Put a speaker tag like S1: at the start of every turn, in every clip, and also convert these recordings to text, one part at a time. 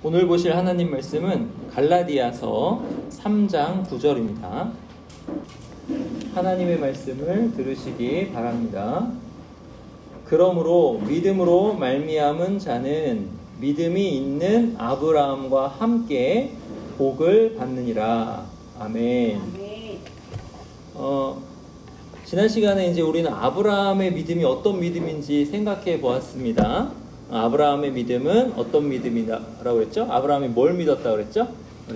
S1: 오늘 보실 하나님 말씀은 갈라디아서 3장 9절입니다. 하나님의 말씀을 들으시기 바랍니다. 그러므로 믿음으로 말미암은 자는 믿음이 있는 아브라함과 함께 복을 받느니라. 아멘. 지난 시간에 이제 우리는 아브라함의 믿음이 어떤 믿음인지 생각해 보았습니다. 아브라함의 믿음은 어떤 믿음이라고 했죠? 아브라함이 뭘 믿었다고 그랬죠?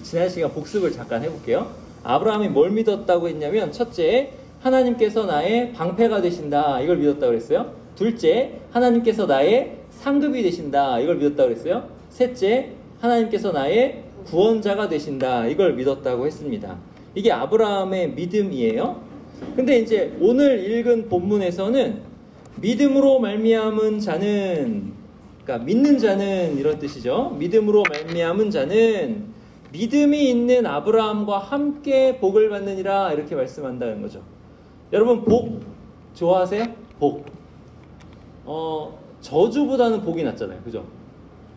S1: 지난 시간 복습을 잠깐 해볼게요. 아브라함이 뭘 믿었다고 했냐면, 첫째, 하나님께서 나의 방패가 되신다, 이걸 믿었다고 그랬어요. 둘째, 하나님께서 나의 상급이 되신다, 이걸 믿었다고 그랬어요. 셋째, 하나님께서 나의 구원자가 되신다, 이걸 믿었다고 했습니다. 이게 아브라함의 믿음이에요. 근데 이제 오늘 읽은 본문에서는 믿음으로 말미암은 자는, 그러니까 믿는 자는 이런 뜻이죠. 믿음으로 말미암은 자는 믿음이 있는 아브라함과 함께 복을 받느니라, 이렇게 말씀한다는 거죠. 여러분, 복 좋아하세요? 복. 저주보다는 복이 낫잖아요. 그죠?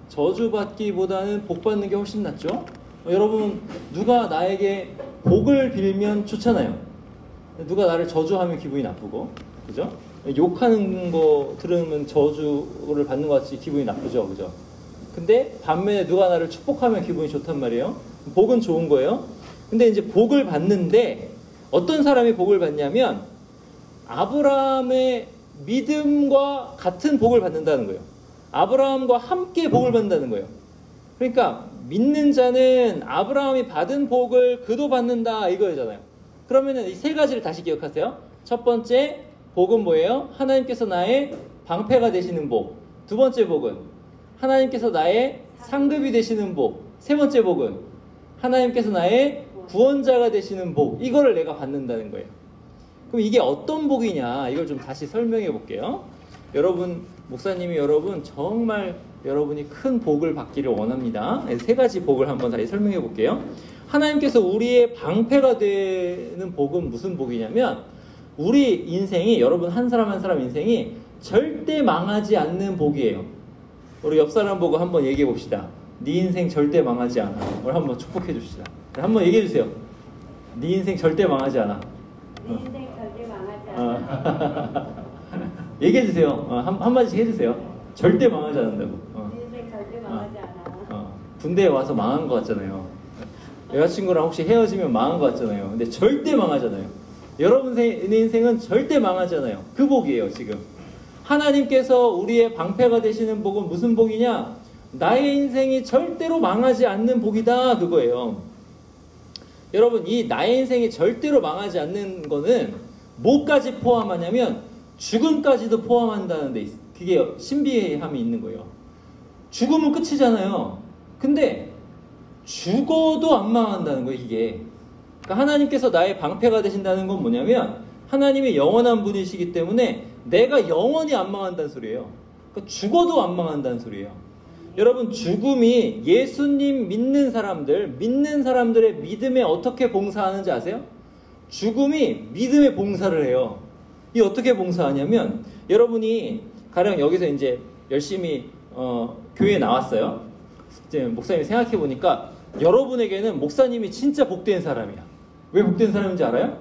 S1: 저주받기보다는 복 받는 게 훨씬 낫죠? 여러분, 누가 나에게 복을 빌면 좋잖아요. 누가 나를 저주하면 기분이 나쁘고, 그죠? 욕하는 거 들으면 저주를 받는 것 같이 기분이 나쁘죠, 그죠? 근데 반면에 누가 나를 축복하면 기분이 좋단 말이에요. 복은 좋은 거예요. 근데 이제 복을 받는데 어떤 사람이 복을 받냐면 아브라함의 믿음과 같은 복을 받는다는 거예요. 아브라함과 함께 복을 받는다는 거예요. 그러니까 믿는 자는 아브라함이 받은 복을 그도 받는다, 이거잖아요. 그러면은 이 세 가지를 다시 기억하세요. 첫 번째 복은 뭐예요? 하나님께서 나의 방패가 되시는 복. 두 번째 복은 하나님께서 나의 상급이 되시는 복. 세 번째 복은 하나님께서 나의 구원자가 되시는 복. 이거를 내가 받는다는 거예요. 그럼 이게 어떤 복이냐, 이걸 좀 다시 설명해 볼게요. 여러분, 목사님이 여러분 정말 여러분이 큰 복을 받기를 원합니다. 세 가지 복을 한번 다시 설명해 볼게요. 하나님께서 우리의 방패가 되는 복은 무슨 복이냐면, 우리 인생이, 여러분 한 사람 한 사람 인생이 절대 망하지 않는 복이에요. 우리 옆 사람 보고 한번 얘기해 봅시다. 네 인생 절대 망하지 않아. 우리 한번 축복해 줍시다. 한번 얘기해 주세요. 네 인생 절대 망하지 않아.
S2: 네 인생 절대 망하지 않아.
S1: 얘기해 주세요. 한마디씩 해주세요. 절대 망하지 않는다고.
S2: 네 인생 절대 망하지 않아.
S1: 군대에 와서 망한 것 같잖아요. 여자친구랑 혹시 헤어지면 망한 것 같잖아요. 근데 절대 망하잖아요. 여러분의 인생은 절대 망하잖아요. 그 복이에요, 지금. 하나님께서 우리의 방패가 되시는 복은 무슨 복이냐? 나의 인생이 절대로 망하지 않는 복이다, 그거예요. 여러분, 이 나의 인생이 절대로 망하지 않는 거는 뭐까지 포함하냐면 죽음까지도 포함한다는 데 있어요. 그게 신비함이 있는 거예요. 죽음은 끝이잖아요. 근데 죽어도 안 망한다는 거예요, 이게. 그러니까 하나님께서 나의 방패가 되신다는 건 뭐냐면 하나님이 영원한 분이시기 때문에 내가 영원히 안 망한다는 소리예요. 그러니까 죽어도 안 망한다는 소리예요. 여러분, 죽음이 예수님 믿는 사람들의 믿음에 어떻게 봉사하는지 아세요? 죽음이 믿음에 봉사를 해요. 이 어떻게 봉사하냐면, 여러분이 가령 여기서 이제 열심히 교회에 나왔어요. 이제 목사님이 생각해 보니까 여러분에게는 목사님이 진짜 복된 사람이야. 왜 복된 사람인지 알아요?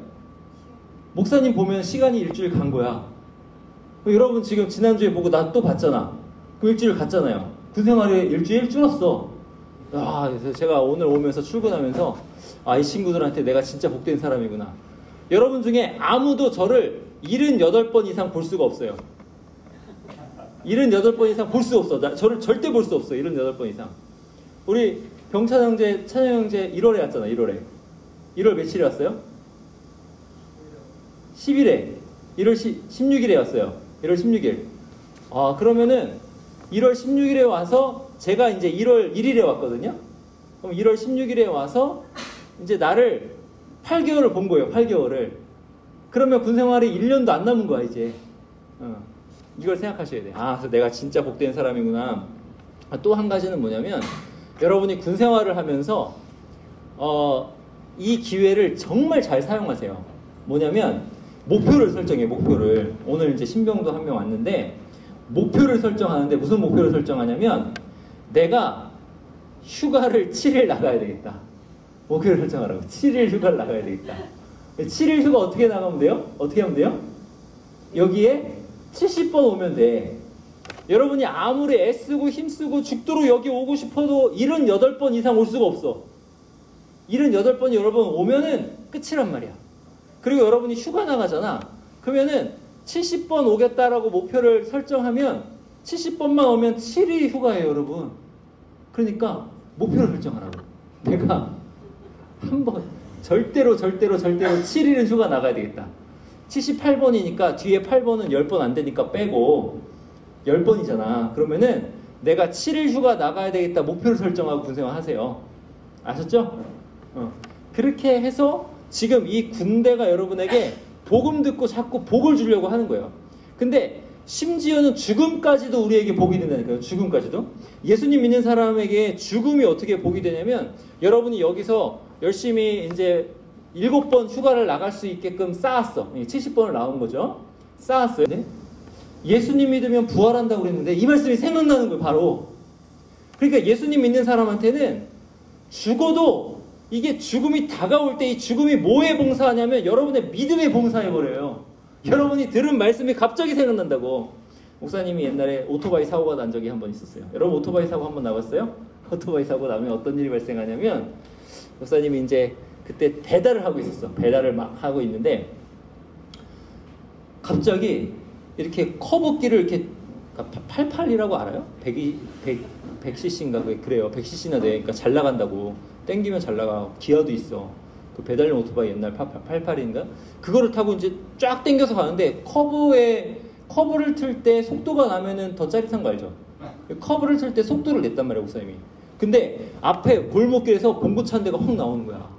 S1: 목사님 보면 시간이 일주일 간 거야. 여러분 지금 지난주에 보고 나 또 봤잖아. 그 일주일 갔잖아요. 그 생활에 일주일 줄었어. 그래서 제가 오늘 오면서 출근하면서 이 친구들한테 내가 진짜 복된 사람이구나. 여러분 중에 아무도 저를 78번 이상 볼 수가 없어요. 78번 이상 볼 수 없어. 저를 절대 볼 수 없어. 78번 이상. 우리 병찬 형제, 찬영 형제 1월에 왔잖아. 1월에. 1월 며칠에 왔어요? 10일에. 1월 16일에 왔어요. 1월 16일. 그러면은 1월 16일에 와서 제가 이제 1월 1일에 왔거든요. 그럼 1월 16일에 와서 이제 나를 8개월을 본 거예요. 8개월을. 그러면 군 생활이 1년도 안 남은 거야, 이제. 이걸 생각하셔야 돼요. 그래서 내가 진짜 복된 사람이구나. 또 한 가지는 뭐냐면, 여러분이 군 생활을 하면서 이 기회를 정말 잘 사용하세요. 뭐냐면 목표를 설정해. 목표를. 오늘 이제 신병도 한 명 왔는데 목표를 설정하는데 무슨 목표를 설정하냐면 내가 휴가를 7일 나가야 되겠다. 목표를 설정하라고. 7일 휴가를 나가야 되겠다. 7일 휴가 어떻게 나가면 돼요? 어떻게 하면 돼요? 여기에 70번 오면 돼. 여러분이 아무리 애쓰고 힘쓰고 죽도록 여기 오고 싶어도 78번 이상 올 수가 없어. 78번이 여러분 오면은 끝이란 말이야. 그리고 여러분이 휴가 나가잖아. 그러면은 70번 오겠다라고 목표를 설정하면 70번만 오면 7일 휴가예요, 여러분. 그러니까 목표를 설정하라고. 내가 한번 절대로 7일은 휴가 나가야 되겠다. 78번이니까 뒤에 8번은 10번 안 되니까 빼고 10번이잖아. 그러면은 내가 7일 휴가 나가야 되겠다 목표를 설정하고 군생활 하세요. 아셨죠? 그렇게 해서 지금 이 군대가 여러분에게 복음 듣고 자꾸 복을 주려고 하는 거예요. 근데 심지어는 죽음까지도 우리에게 복이 된다니까요. 죽음까지도. 예수님 믿는 사람에게 죽음이 어떻게 복이 되냐면 여러분이 여기서 열심히 이제 7번 휴가를 나갈 수 있게끔 쌓았어. 70번을 나온 거죠. 쌓았어요. 네? 예수님 믿으면 부활한다고 그랬는데 이 말씀이 생각나는 거예요. 바로. 그러니까 예수님 믿는 사람한테는 죽어도 이게 죽음이 다가올 때 이 죽음이 뭐에 봉사하냐면 여러분의 믿음에 봉사해버려요. 여러분이 들은 말씀이 갑자기 생각난다고. 목사님이 옛날에 오토바이 사고가 난 적이 한 번 있었어요. 여러분 오토바이 사고 한 번 나봤어요? 오토바이 사고 나면 어떤 일이 발생하냐면 목사님이 이제 그때 배달을 하고 있었어. 배달을 막 하고 있는데 갑자기 이렇게 커브길을 이렇게 88이라고 알아요? 100cc인가 그래요. 100cc나 돼. 그러니까 잘 나간다고. 땡기면 잘 나가. 기아도 있어. 그 배달용 오토바이 옛날 88인가? 그거를 타고 이제 쫙 땡겨서 가는데 커브를 틀 때 속도가 나면은 더 짜릿한 거 알죠? 커브를 틀 때 속도를 냈단 말이야, 목사님이. 근데 앞에 골목길에서 봉고차 한 대가 확 나오는 거야.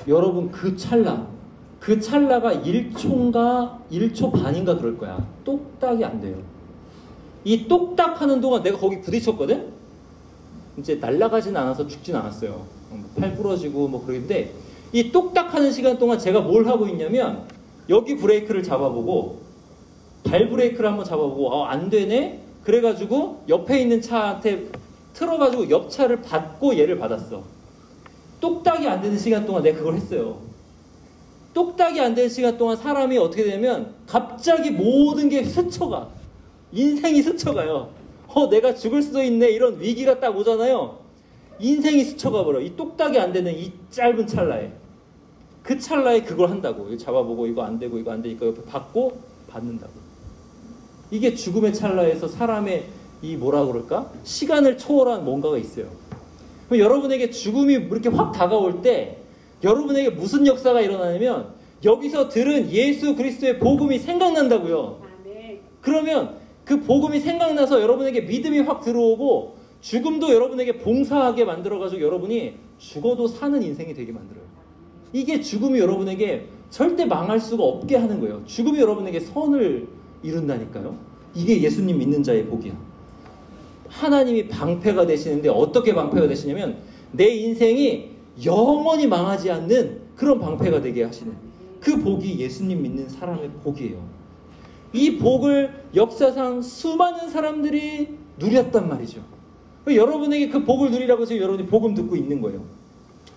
S1: 여러분 그 찰나가 1초 반인가 그럴 거야. 똑딱이 안 돼요. 이 똑딱 하는 동안 내가 거기 부딪혔거든? 이제 날아가진 않아서 죽진 않았어요. 팔 부러지고 뭐 그러는데 이 똑딱 하는 시간 동안 제가 뭘 하고 있냐면 여기 브레이크를 잡아보고 발 브레이크를 한번 잡아보고 안 되네? 그래가지고 옆에 있는 차한테 틀어가지고 옆 차를 받고 얘를 받았어. 똑딱이 안 되는 시간 동안 내가 그걸 했어요. 똑딱이 안 되는 시간 동안 사람이 어떻게 되면 갑자기 모든 게 스쳐가. 인생이 스쳐가요. 내가 죽을 수도 있네. 이런 위기가 딱 오잖아요. 인생이 스쳐가 버려. 이 똑딱이 안 되는 이 짧은 찰나에. 그 찰나에 그걸 한다고. 이거 잡아보고 이거 안 되고 이거 안 되니까 옆에 받고 받는다고. 이게 죽음의 찰나에서 사람의 이 뭐라 그럴까? 시간을 초월한 뭔가가 있어요. 그럼 여러분에게 죽음이 이렇게 확 다가올 때 여러분에게 무슨 역사가 일어나냐면 여기서 들은 예수 그리스도의 복음이 생각난다고요. 그러면 그 복음이 생각나서 여러분에게 믿음이 확 들어오고 죽음도 여러분에게 봉사하게 만들어가지고 여러분이 죽어도 사는 인생이 되게 만들어요. 이게 죽음이 여러분에게 절대 망할 수가 없게 하는 거예요. 죽음이 여러분에게 선을 이룬다니까요. 이게 예수님 믿는 자의 복이야. 하나님이 방패가 되시는데 어떻게 방패가 되시냐면 내 인생이 영원히 망하지 않는 그런 방패가 되게 하시는 그 복이 예수님 믿는 사람의 복이에요. 이 복을 역사상 수많은 사람들이 누렸단 말이죠. 여러분에게 그 복을 누리라고 지금 여러분이 복음 듣고 있는 거예요.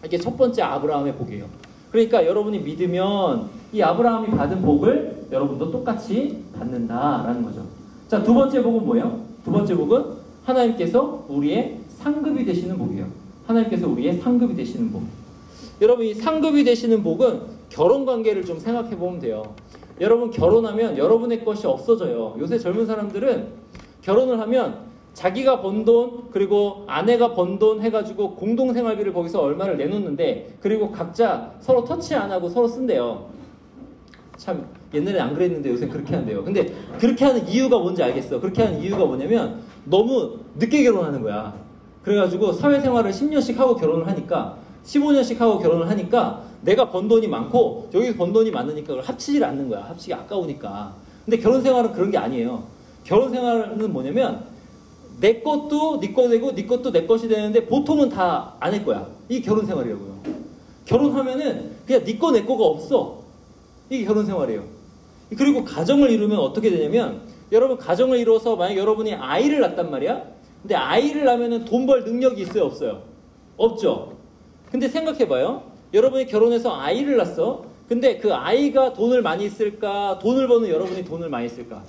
S1: 이게 첫 번째 아브라함의 복이에요. 그러니까 여러분이 믿으면 이 아브라함이 받은 복을 여러분도 똑같이 받는다라는 거죠. 자, 두 번째 복은 뭐예요? 두 번째 복은 하나님께서 우리의 상급이 되시는 복이에요. 하나님께서 우리의 상급이 되시는 복. 여러분 이 상급이 되시는 복은 결혼 관계를 좀 생각해 보면 돼요. 여러분 결혼하면 여러분의 것이 없어져요. 요새 젊은 사람들은 결혼을 하면 자기가 번 돈 그리고 아내가 번 돈 해가지고 공동생활비를 거기서 얼마를 내놓는데 그리고 각자 서로 터치 안 하고 서로 쓴대요. 참 옛날에 안 그랬는데 요새 그렇게 한대요. 근데 그렇게 하는 이유가 뭔지 알겠어. 그렇게 하는 이유가 뭐냐면 너무 늦게 결혼하는 거야. 그래가지고 사회생활을 10년씩 하고 결혼을 하니까 15년씩 하고 결혼을 하니까 내가 번 돈이 많고 여기서 번 돈이 많으니까 그걸 합치질 않는 거야. 합치기 아까우니까. 근데 결혼생활은 그런 게 아니에요. 결혼생활은 뭐냐면 내 것도 네 거 되고 네 것도 내 것이 되는데 보통은 다 아내 거야. 이게 결혼생활이라고요. 결혼하면은 그냥 네 거 내 거가 없어. 이게 결혼생활이에요. 그리고 가정을 이루면 어떻게 되냐면 여러분 가정을 이루어서 만약 여러분이 아이를 낳았단 말이야. 근데 아이를 낳으면 돈 벌 능력이 있어요, 없어요? 없죠. 근데 생각해봐요. 여러분이 결혼해서 아이를 낳았어. 근데 그 아이가 돈을 많이 쓸까? 돈을 버는 여러분이 돈을 많이 쓸까?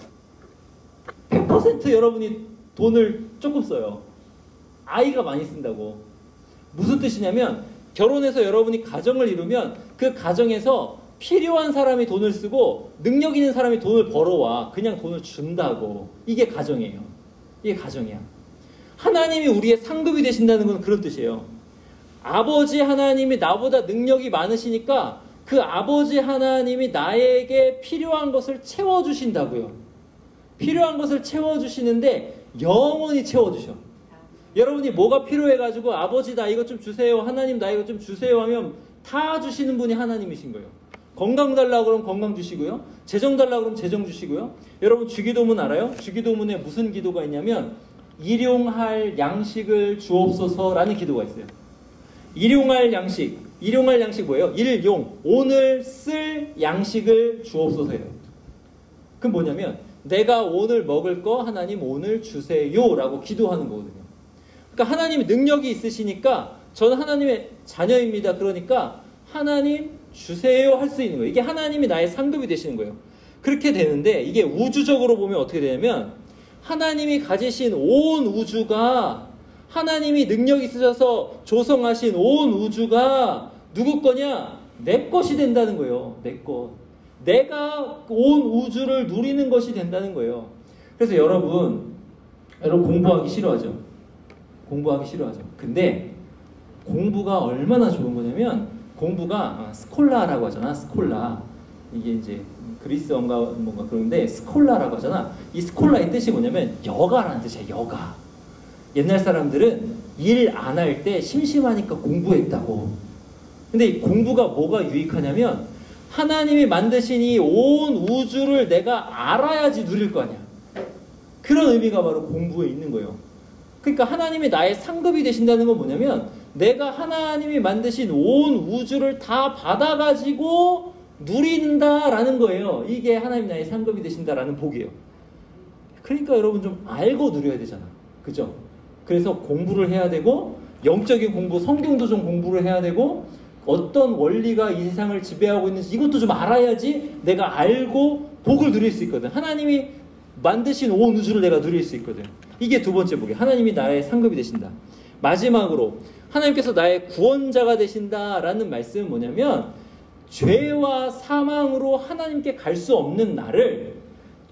S1: 100% 여러분이 돈을 조금 써요. 아이가 많이 쓴다고. 무슨 뜻이냐면 결혼해서 여러분이 가정을 이루면 그 가정에서 필요한 사람이 돈을 쓰고 능력 있는 사람이 돈을 벌어와. 그냥 돈을 준다고. 이게 가정이에요. 이게 가정이야. 하나님이 우리의 상급이 되신다는 건 그런 뜻이에요. 아버지 하나님이 나보다 능력이 많으시니까 그 아버지 하나님이 나에게 필요한 것을 채워주신다고요. 필요한 것을 채워주시는데 영원히 채워주셔. 여러분이 뭐가 필요해가지고 아버지 나 이것 좀 주세요, 하나님 나 이것 좀 주세요 하면 다 주시는 분이 하나님이신 거예요. 건강 달라고 그러면 건강 주시고요. 재정 달라고 그러면 재정 주시고요. 여러분 주기도문 알아요? 주기도문에 무슨 기도가 있냐면 일용할 양식을 주옵소서라는 기도가 있어요. 일용할 양식 뭐예요? 일용, 오늘 쓸 양식을 주옵소서예요. 그럼 뭐냐면 내가 오늘 먹을 거 하나님 오늘 주세요 라고 기도하는 거거든요. 그러니까 하나님이 능력이 있으시니까 저는 하나님의 자녀입니다. 그러니까 하나님 주세요 할 수 있는 거예요. 이게 하나님이 나의 상급이 되시는 거예요. 그렇게 되는데 이게 우주적으로 보면 어떻게 되냐면 하나님이 가지신 온 우주가 하나님이 능력이 있으셔서 조성하신 온 우주가 누구 거냐? 내 것이 된다는 거예요. 내 것. 내가 온 우주를 누리는 것이 된다는 거예요. 그래서 여러분 공부하기 싫어하죠? 공부하기 싫어하죠. 근데 공부가 얼마나 좋은 거냐면 공부가 스콜라라고 하잖아. 스콜라. 이게 이제 그리스어인가 뭔가 그런데 스콜라라고 하잖아. 이 스콜라의 뜻이 뭐냐면 여가라는 뜻이야. 여가. 옛날 사람들은 일 안 할 때 심심하니까 공부했다고. 근데 이 공부가 뭐가 유익하냐면 하나님이 만드신 이 온 우주를 내가 알아야지 누릴 거 아니야. 그런 의미가 바로 공부에 있는 거예요. 그러니까 하나님이 나의 상급이 되신다는 건 뭐냐면 내가 하나님이 만드신 온 우주를 다 받아가지고 누린다라는 거예요. 이게 하나님 나의 상급이 되신다라는 복이에요. 그러니까 여러분 좀 알고 누려야 되잖아. 그죠? 그래서 공부를 해야 되고 영적인 공부, 성경도 좀 공부를 해야 되고 어떤 원리가 이 세상을 지배하고 있는지 이것도 좀 알아야지 내가 알고 복을 누릴 수 있거든. 하나님이 만드신 온 우주를 내가 누릴 수 있거든. 이게 두 번째 복이에요. 하나님이 나의 상급이 되신다. 마지막으로 하나님께서 나의 구원자가 되신다라는 말씀은 뭐냐면 죄와 사망으로 하나님께 갈 수 없는 나를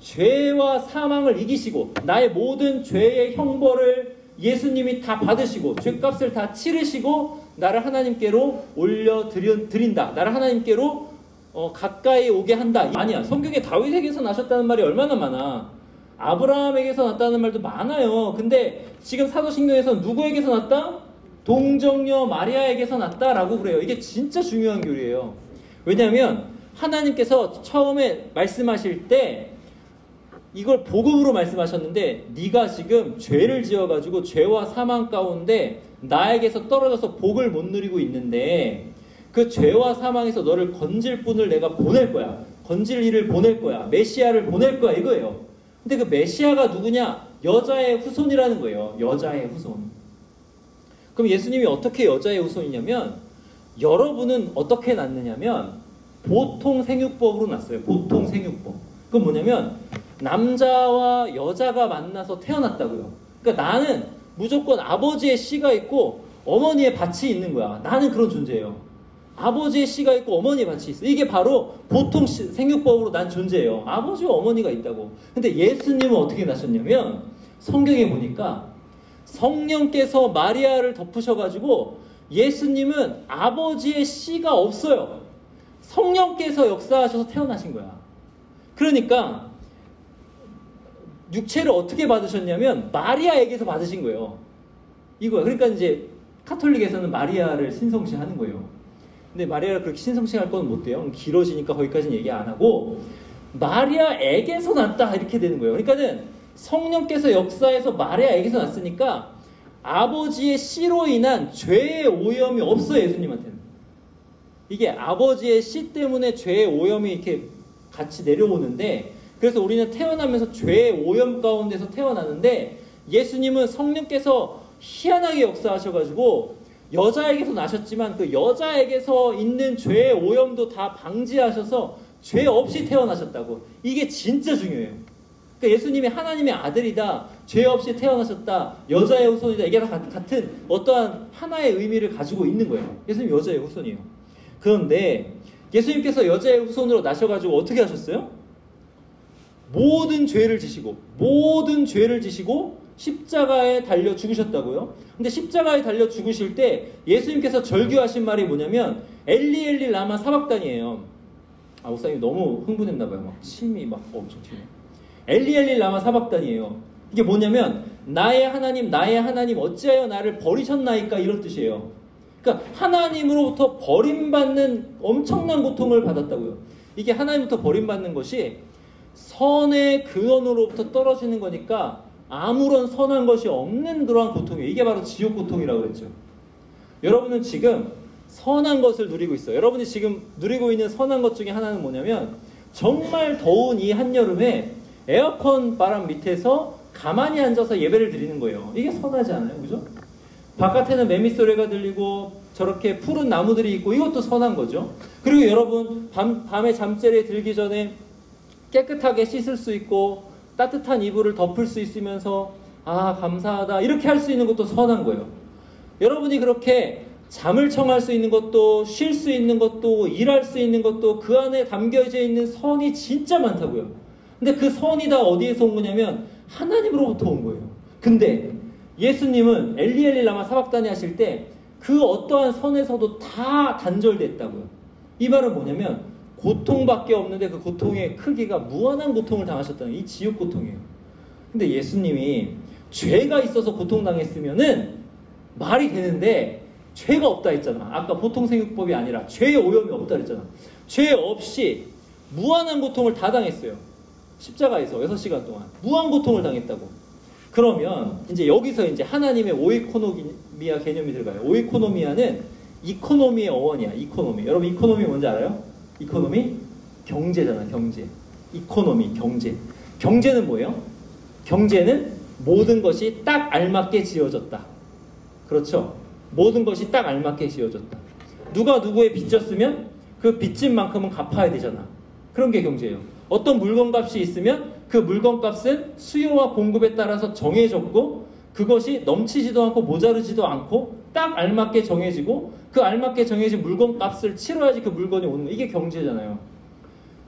S1: 죄와 사망을 이기시고 나의 모든 죄의 형벌을 예수님이 다 받으시고 죄값을 다 치르시고 나를 하나님께로 올려드린다. 나를 하나님께로 가까이 오게 한다. 아니야. 성경에 다윗에게서 나셨다는 말이 얼마나 많아. 아브라함에게서 났다는 말도 많아요. 근데 지금 사도신경에서 누구에게서 났다? 동정녀 마리아에게서 났다라고 그래요. 이게 진짜 중요한 교리예요. 왜냐하면 하나님께서 처음에 말씀하실 때 이걸 복음으로 말씀하셨는데 네가 지금 죄를 지어가지고 죄와 사망 가운데 나에게서 떨어져서 복을 못 누리고 있는데 그 죄와 사망에서 너를 건질 분을 내가 보낼 거야. 건질 이를 보낼 거야. 메시아를 보낼 거야 이거예요. 근데 그 메시아가 누구냐? 여자의 후손이라는 거예요. 여자의 후손. 그럼 예수님이 어떻게 여자의 후손이냐면 여러분은 어떻게 낳느냐면 보통 생육법으로 낳았어요. 보통 생육법. 그건 뭐냐면 남자와 여자가 만나서 태어났다고요. 그러니까 나는 무조건 아버지의 씨가 있고 어머니의 밭이 있는 거야. 나는 그런 존재예요. 아버지의 씨가 있고 어머니의 밭이 있어. 이게 바로 보통 생육법으로 난 존재예요. 아버지와 어머니가 있다고. 근데 예수님은 어떻게 나셨냐면 성경에 보니까 성령께서 마리아를 덮으셔가지고 예수님은 아버지의 씨가 없어요. 성령께서 역사하셔서 태어나신 거야. 그러니까 육체를 어떻게 받으셨냐면 마리아에게서 받으신 거예요. 이거야. 그러니까 이제 카톨릭에서는 마리아를 신성시하는 거예요. 근데 마리아를 그렇게 신성시할 건 못 돼요. 길어지니까 거기까지는 얘기 안 하고 마리아에게서 났다 이렇게 되는 거예요. 그러니까는 성령께서 역사해서 마리아에게서 났으니까 아버지의 씨로 인한 죄의 오염이 없어요. 예수님한테는. 이게 아버지의 씨 때문에 죄의 오염이 이렇게 같이 내려오는데 그래서 우리는 태어나면서 죄의 오염 가운데서 태어나는데 예수님은 성령께서 희한하게 역사하셔가지고 여자에게서 나셨지만 그 여자에게서 있는 죄의 오염도 다 방지하셔서 죄 없이 태어나셨다고. 이게 진짜 중요해요. 그러니까 예수님이 하나님의 아들이다, 죄 없이 태어나셨다, 여자의 후손이다, 이게 다 같은 어떠한 하나의 의미를 가지고 있는 거예요. 예수님 여자의 후손이에요. 그런데 예수님께서 여자의 후손으로 나셔가지고 어떻게 하셨어요? 모든 죄를 지시고 십자가에 달려 죽으셨다고요. 근데 십자가에 달려 죽으실 때 예수님께서 절규하신 말이 뭐냐면 엘리 엘리 라마 사박단이에요. 아, 목사님 너무 흥분했나봐요. 막 침이 막 엄청 튀네. 엘리 엘리 라마 사박단이에요. 이게 뭐냐면 나의 하나님 어찌하여 나를 버리셨나이까, 이런 뜻이에요. 그러니까 하나님으로부터 버림받는 엄청난 고통을 받았다고요. 이게 하나님부터 버림받는 것이 선의 근원으로부터 떨어지는 거니까 아무런 선한 것이 없는 그러한 고통이에요. 이게 바로 지옥 고통이라고 그랬죠. 여러분은 지금 선한 것을 누리고 있어요. 여러분이 지금 누리고 있는 선한 것 중에 하나는 뭐냐면 정말 더운 이 한여름에 에어컨 바람 밑에서 가만히 앉아서 예배를 드리는 거예요. 이게 선하지 않아요? 그죠? 바깥에는 매미 소리가 들리고 저렇게 푸른 나무들이 있고, 이것도 선한 거죠. 그리고 여러분 밤에 잠자리에 들기 전에 깨끗하게 씻을 수 있고 따뜻한 이불을 덮을 수 있으면서 아 감사하다 이렇게 할 수 있는 것도 선한 거예요. 여러분이 그렇게 잠을 청할 수 있는 것도, 쉴 수 있는 것도, 일할 수 있는 것도, 그 안에 담겨져 있는 선이 진짜 많다고요. 근데 그 선이 다 어디에서 온 거냐면 하나님으로부터 온 거예요. 근데 예수님은 엘리 엘리 라마 사박다니 하실 때 그 어떠한 선에서도 다 단절됐다고요. 이 말은 뭐냐면 고통밖에 없는데 그 고통의 크기가 무한한 고통을 당하셨다는, 이 지옥 고통이에요. 근데 예수님이 죄가 있어서 고통당했으면은 말이 되는데 죄가 없다 했잖아. 아까 보통생육법이 아니라 죄의 오염이 없다 했잖아. 죄 없이 무한한 고통을 다 당했어요. 십자가에서 6시간 동안 무한 고통을 당했다고. 그러면 이제 여기서 이제 하나님의 오이코노미아 개념이 들어가요. 오이코노미아는 이코노미의 어원이야. 이코노미. 여러분 이코노미 뭔지 알아요? 이코노미? 경제잖아. 경제. 이코노미, 경제. 경제는 뭐예요? 경제는 모든 것이 딱 알맞게 지어졌다. 그렇죠? 모든 것이 딱 알맞게 지어졌다. 누가 누구의 빚졌으면 그 빚진 만큼은 갚아야 되잖아. 그런 게 경제예요. 어떤 물건값이 있으면 그 물건값은 수요와 공급에 따라서 정해졌고 그것이 넘치지도 않고 모자르지도 않고 딱 알맞게 정해지고 그 알맞게 정해진 물건값을 치러야지 그 물건이 오는 거예요. 이게 경제잖아요.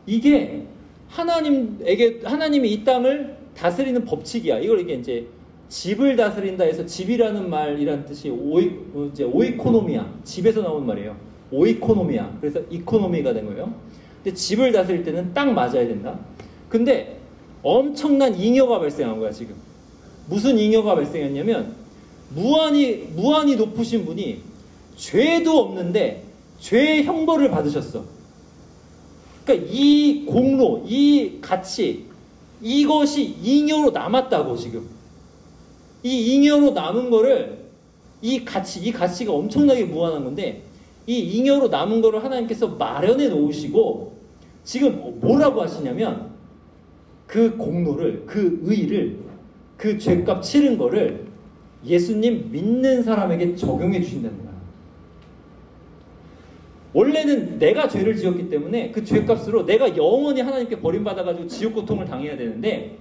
S1: 이게 하나님이 이 땅을 다스리는 법칙이야. 이게 이제 집을 다스린다 해서 집이라는 말이란 뜻이 오이코노미아, 집에서 나온 말이에요. 오이코노미아. 그래서 이코노미가 된 거예요. 근데 집을 다스릴 때는 딱 맞아야 된다. 근데 엄청난 잉여가 발생한 거야, 지금. 무슨 잉여가 발생했냐면 무한히 높으신 분이 죄도 없는데 죄의 형벌을 받으셨어. 그러니까 이 공로, 이 가치, 이것이 잉여로 남았다고. 지금 이 잉여로 남은 거를, 이 가치가 엄청나게 무한한 건데 이 잉여로 남은 거를 하나님께서 마련해 놓으시고 지금 뭐라고 하시냐면 그 공로를, 그 의를, 그 죄값 치른 거를 예수님 믿는 사람에게 적용해 주신다는 거야. 원래는 내가 죄를 지었기 때문에 그 죄값으로 내가 영원히 하나님께 버림받아가지고 지옥 고통을 당해야 되는데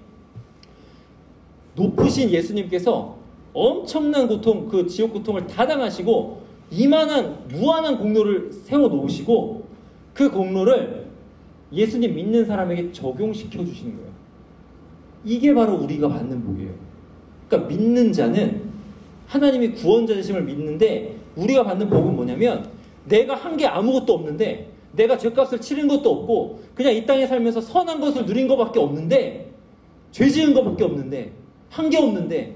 S1: 높으신 예수님께서 엄청난 고통, 그 지옥 고통을 다 당하시고 이만한 무한한 공로를 세워놓으시고 그 공로를 예수님 믿는 사람에게 적용시켜 주시는 거예요. 이게 바로 우리가 받는 복이에요. 그러니까 믿는 자는 하나님이 구원자이심을 믿는데 우리가 받는 복은 뭐냐면 내가 한 게 아무것도 없는데 내가 죄값을 치른 것도 없고 그냥 이 땅에 살면서 선한 것을 누린 것밖에 없는데 죄 지은 것밖에 없는데 한 게 없는데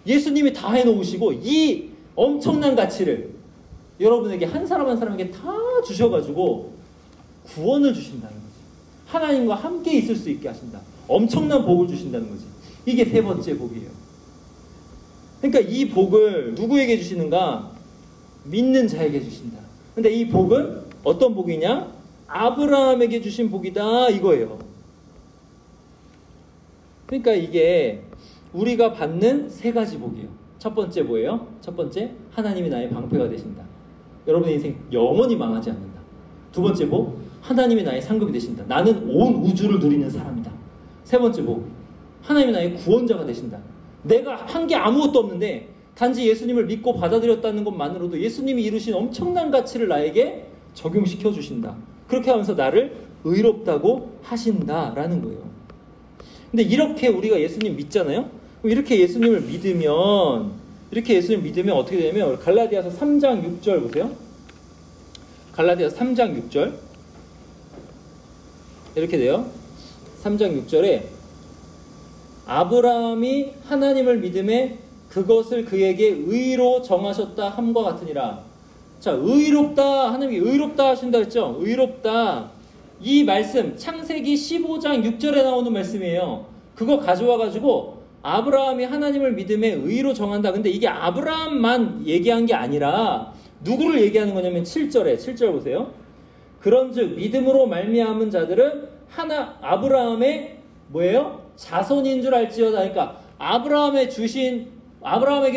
S1: 예수님이 다 해놓으시고 이 엄청난 가치를 여러분에게 한 사람 한 사람에게 다 주셔가지고 구원을 주신다는 거지. 하나님과 함께 있을 수 있게 하신다. 엄청난 복을 주신다는 거지. 이게 세 번째 복이에요. 그러니까 이 복을 누구에게 주시는가? 믿는 자에게 주신다. 근데 이 복은 어떤 복이냐? 아브라함에게 주신 복이다 이거예요. 그러니까 이게 우리가 받는 세 가지 복이에요. 첫 번째 뭐예요? 첫 번째, 하나님이 나의 방패가 되신다. 여러분의 인생 영원히 망하지 않는다. 두 번째 복, 하나님이 나의 상급이 되신다. 나는 온 우주를 누리는 사람이다. 세 번째 복, 하나님이 나의 구원자가 되신다. 내가 한 게 아무것도 없는데 단지 예수님을 믿고 받아들였다는 것만으로도 예수님이 이루신 엄청난 가치를 나에게 적용시켜 주신다. 그렇게 하면서 나를 의롭다고 하신다라는 거예요. 근데 이렇게 우리가 예수님 믿잖아요? 이렇게 예수님을 믿으면 어떻게 되냐면 갈라디아서 3장 6절 보세요. 갈라디아서 3장 6절 이렇게 돼요. 3장 6절에 아브라함이 하나님을 믿음에 그것을 그에게 의로 정하셨다 함과 같으니라. 자, 의롭다, 하나님이 의롭다 하신다 했죠. 의롭다. 이 말씀 창세기 15장 6절에 나오는 말씀이에요. 그거 가져와 가지고 아브라함이 하나님을 믿음에 의로 정한다. 근데 이게 아브라함만 얘기한 게 아니라 누구를 얘기하는 거냐면 7절 보세요. 그런즉 믿음으로 말미암은 자들은 아브라함의 뭐예요? 자손인 줄 알지어다. 그러니까 아브라함에게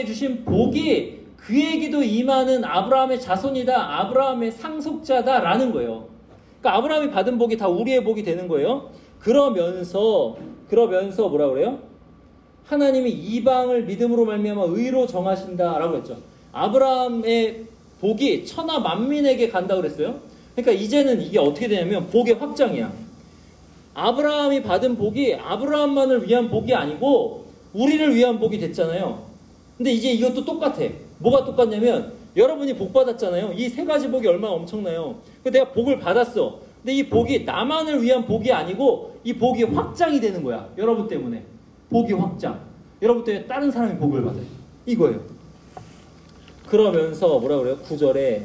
S1: 주신 복이 그에게도 임하는 아브라함의 자손이다. 아브라함의 상속자다라는 거예요. 그러니까 아브라함이 받은 복이 다 우리의 복이 되는 거예요. 그러면서 뭐라 그래요? 하나님이 이방을 믿음으로 말미암아 의로 정하신다라고 했죠. 아브라함의 복이 천하 만민에게 간다고 그랬어요. 그러니까 이제는 이게 어떻게 되냐면 복의 확장이야. 아브라함이 받은 복이 아브라함만을 위한 복이 아니고 우리를 위한 복이 됐잖아요. 근데 이제 이것도 똑같아. 뭐가 똑같냐면 여러분이 복 받았잖아요. 이 세 가지 복이 얼마나 엄청나요. 내가 복을 받았어. 근데 이 복이 나만을 위한 복이 아니고 이 복이 확장이 되는 거야. 여러분 때문에. 복이 확장. 여러분 때문에 다른 사람이 복을 받아요. 이거예요. 그러면서 뭐라 그래요? 9절에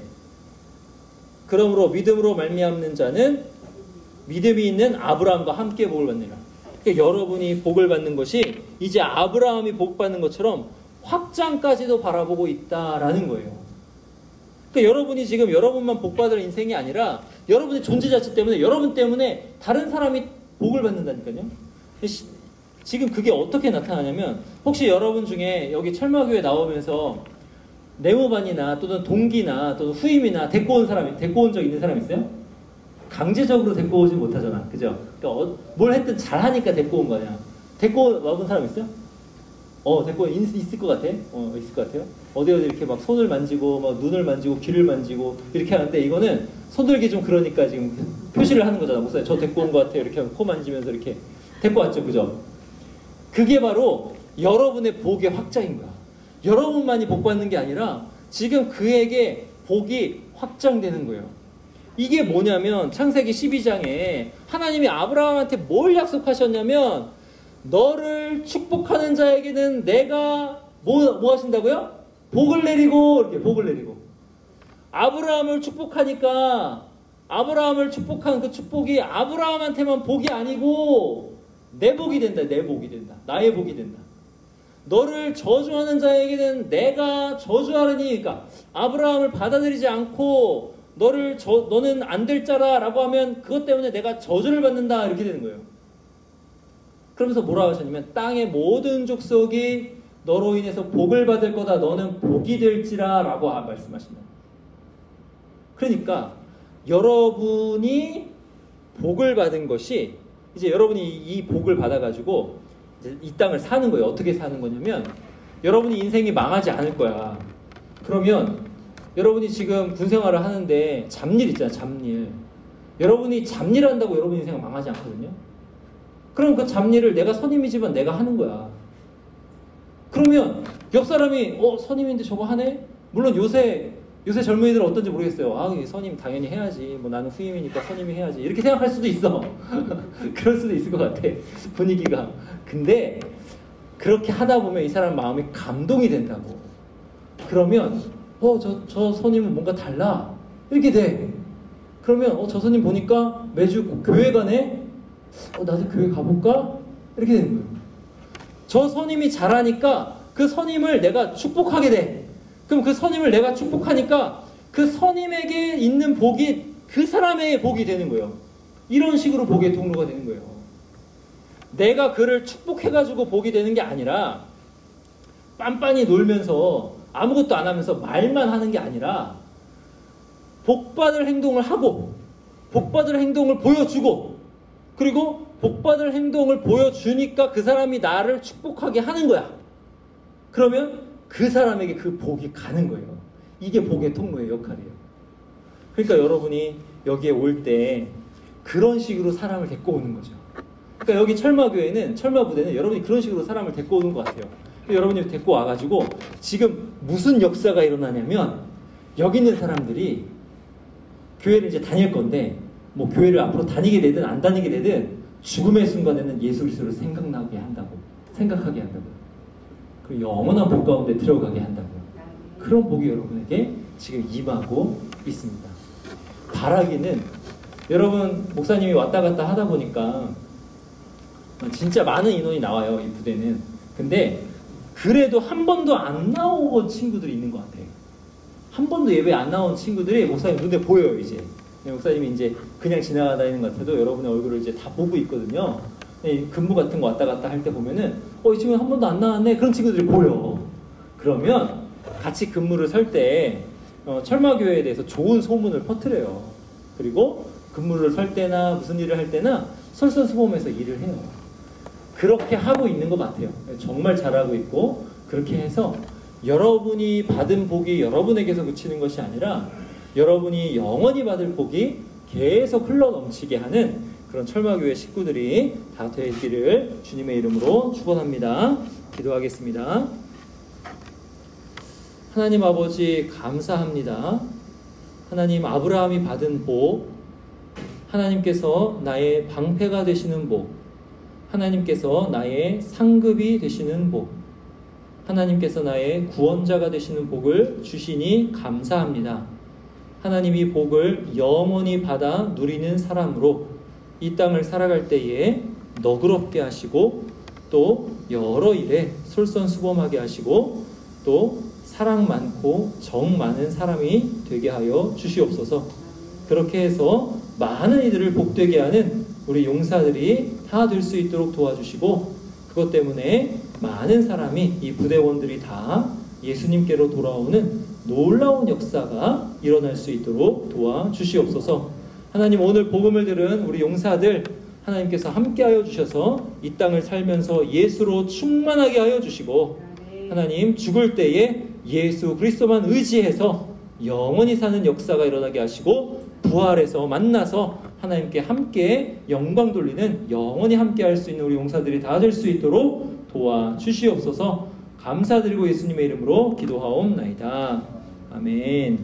S1: 그러므로 믿음으로 말미암는 자는 믿음이 있는 아브라함과 함께 복을 받느니라. 그러니까 여러분이 복을 받는 것이 이제 아브라함이 복 받는 것처럼 확장까지도 바라보고 있다라는 거예요. 그러니까 여러분이 지금 여러분만 복 받을 인생이 아니라 여러분의 존재 자체 때문에 여러분 때문에 다른 사람이 복을 받는다니까요. 지금 그게 어떻게 나타나냐면 혹시 여러분 중에 여기 철마교회 나오면서 네모반이나 또는 동기나 또는 후임이나 데리고 온 적 있는 사람 있어요? 강제적으로 데리고 오지 못하잖아. 그죠? 그러니까 뭘 했든 잘하니까 데리고 온 거냐. 데리고 와본 사람 있어요? 데리고 있을 것 같아. 있을 것 같아요. 어디 이렇게 막 손을 만지고 막 눈을 만지고 귀를 만지고 이렇게 하는데 이거는 손들기 좀 그러니까 지금 표시를 하는 거잖아. 목사님 저 데리고 온 것 같아요. 이렇게 하면 코 만지면서 이렇게 데리고 왔죠. 그죠? 그게 바로 여러분의 복의 확장인 거야. 여러분만이 복 받는 게 아니라 지금 그에게 복이 확장되는 거예요. 이게 뭐냐면 창세기 12장에 하나님이 아브라함한테 뭘 약속하셨냐면 너를 축복하는 자에게는 내가 뭐 하신다고요? 복을 내리고 이렇게 복을 내리고 아브라함을 축복하니까 아브라함을 축복한 그 축복이 아브라함한테만 복이 아니고 내 복이 된다. 내 복이 된다. 나의 복이 된다. 너를 저주하는 자에게는 내가 저주하느니 그러니까 아브라함을 받아들이지 않고 너는 안 될 자라라고 하면 그것 때문에 내가 저주를 받는다 이렇게 되는 거예요. 그러면서 뭐라고 하셨냐면 땅의 모든 족속이 너로 인해서 복을 받을 거다. 너는 복이 될지라 라고 말씀하신다. 그러니까 여러분이 복을 받은 것이 이제 여러분이 이 복을 받아가지고 이제 이 땅을 사는 거예요. 어떻게 사는 거냐면 여러분이 인생이 망하지 않을 거야. 그러면 여러분이 지금 군생활을 하는데 잡일 있잖아. 잡일. 여러분이 잡일한다고 여러분 인생은 망하지 않거든요. 그럼 그 잡일을 내가 선임이지만 내가 하는 거야. 그러면 옆 사람이 선임인데 저거 하네? 물론 요새 젊은이들은 어떤지 모르겠어요. 선임 당연히 해야지. 뭐 나는 후임이니까 선임이 해야지. 이렇게 생각할 수도 있어. 그럴 수도 있을 것 같아. 분위기가. 근데 그렇게 하다 보면 이 사람 마음이 감동이 된다고. 그러면 저 선임은 뭔가 달라. 이렇게 돼. 그러면 저 선임 보니까 매주 교회 가네? 나도 교회 가볼까? 이렇게 되는 거예요. 저 선임이 잘하니까 그 선임을 내가 축복하게 돼. 그럼 그 선임을 내가 축복하니까 그 선임에게 있는 복이 그 사람의 복이 되는 거예요. 이런 식으로 복의 통로가 되는 거예요. 내가 그를 축복해가지고 복이 되는 게 아니라 빤빤히 놀면서 아무것도 안 하면서 말만 하는 게 아니라 복받을 행동을 하고 복받을 행동을 보여주고 그리고 복받을 행동을 보여주니까 그 사람이 나를 축복하게 하는 거야. 그러면 그 사람에게 그 복이 가는 거예요. 이게 복의 통로의 역할이에요. 그러니까 여러분이 여기에 올 때 그런 식으로 사람을 데리고 오는 거죠. 그러니까 여기 철마교회는, 철마부대는 여러분이 그런 식으로 사람을 데리고 오는 것 같아요. 여러분이 데리고 와가지고 지금 무슨 역사가 일어나냐면 여기 있는 사람들이 교회를 이제 다닐 건데 뭐 교회를 앞으로 다니게 되든 안 다니게 되든 죽음의 순간에는 예수 그리스도를 생각나게 한다고, 생각하게 한다고, 그리고 영원한 복 가운데 들어가게 한다고요. 그런 복이 여러분에게 지금 임하고 있습니다. 바라기는 여러분 목사님이 왔다 갔다 하다 보니까 진짜 많은 인원이 나와요, 이 부대는. 근데 그래도 한 번도 안 나온 친구들이 있는 것 같아요. 한 번도 예배 안 나온 친구들이 목사님 눈에 보여요, 이제. 목사님이 이제 그냥 지나다니는 것 같아도 여러분의 얼굴을 이제 다 보고 있거든요. 근무 같은 거 왔다 갔다 할 때 보면은 이 친구 한 번도 안 나왔네, 그런 친구들이 보여. 그러면 같이 근무를 설 때 철마교회에 대해서 좋은 소문을 퍼뜨려요. 그리고 근무를 설 때나 무슨 일을 할 때나 솔선수범해서 일을 해요. 그렇게 하고 있는 것 같아요. 정말 잘하고 있고, 그렇게 해서 여러분이 받은 복이 여러분에게서 그치는 것이 아니라 여러분이 영원히 받을 복이 계속 흘러넘치게 하는 그런 철마교회 식구들이 다 되기를 주님의 이름으로 축원합니다. 기도하겠습니다. 하나님 아버지 감사합니다. 하나님, 아브라함이 받은 복, 하나님께서 나의 방패가 되시는 복, 하나님께서 나의 상급이 되시는 복, 하나님께서 나의 구원자가 되시는 복을 주시니 감사합니다. 하나님, 이 복을 영원히 받아 누리는 사람으로 이 땅을 살아갈 때에 너그럽게 하시고 또 여러 일에 솔선수범하게 하시고 또 사랑 많고 정 많은 사람이 되게 하여 주시옵소서. 그렇게 해서 많은 이들을 복되게 하는 우리 용사들이 다 될 수 있도록 도와주시고, 그것 때문에 많은 사람이, 이 부대원들이 다 예수님께로 돌아오는 놀라운 역사가 일어날 수 있도록 도와주시옵소서. 하나님, 오늘 복음을 들은 우리 용사들 하나님께서 함께하여 주셔서 이 땅을 살면서 예수로 충만하게 하여 주시고, 하나님, 죽을 때에 예수 그리스도만 의지해서 영원히 사는 역사가 일어나게 하시고, 부활해서 만나서 하나님께 함께 영광 돌리는, 영원히 함께 할 수 있는 우리 용사들이 다 될 수 있도록 도와주시옵소서. 감사드리고 예수님의 이름으로 기도하옵나이다. 아멘.